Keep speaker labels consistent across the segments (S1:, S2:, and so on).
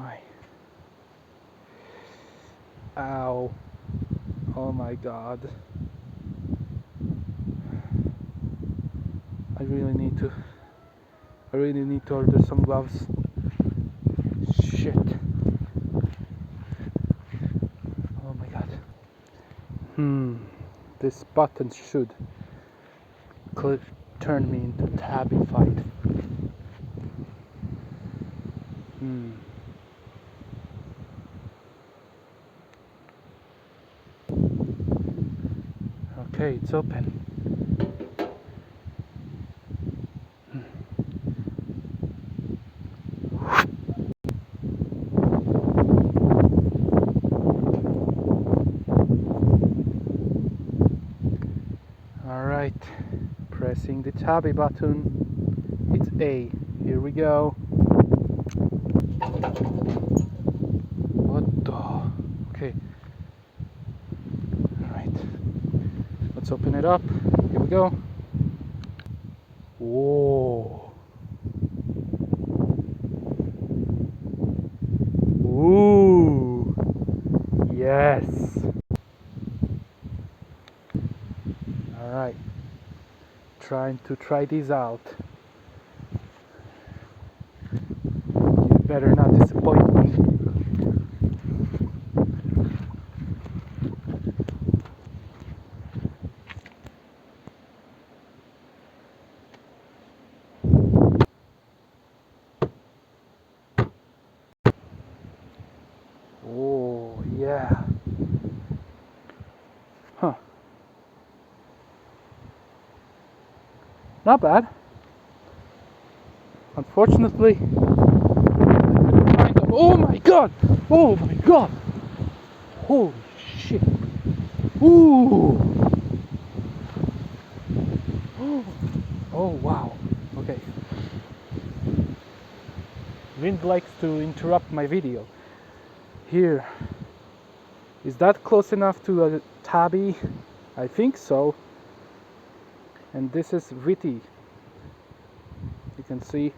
S1: my. Ow. Oh my god. I really need to order some gloves. Shit. Oh my god. This button should turn me into tabby fight. Okay, it's open. Alright, pressing the tabby button. It's A. Here we go. What the? Okay. Alright. Let's open it up. Here we go. Whoa. Ooh. Yes. Alright. Trying to try these out. You better not disappoint me. Oh, yeah. Huh. Not bad. Unfortunately, oh my god! Oh my god! Holy shit! Ooh! Oh wow! Okay. Wind likes to interrupt my video. Here. Is that close enough to a tabby? I think so. And this is witty. You can see.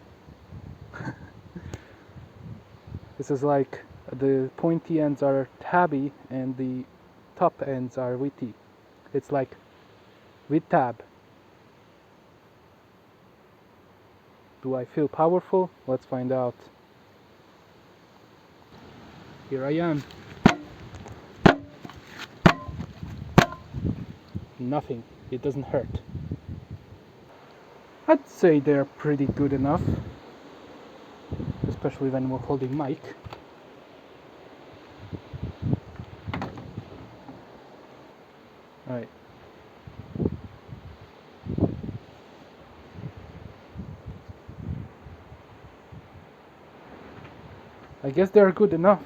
S1: This is like the pointy ends are tabby and the top ends are witty. It's like with tab. Do I feel powerful? Let's find out. Here I am. Nothing. It doesn't hurt. I'd say they're pretty good enough. Especially when we're holding mic. Alright. I guess they're good enough.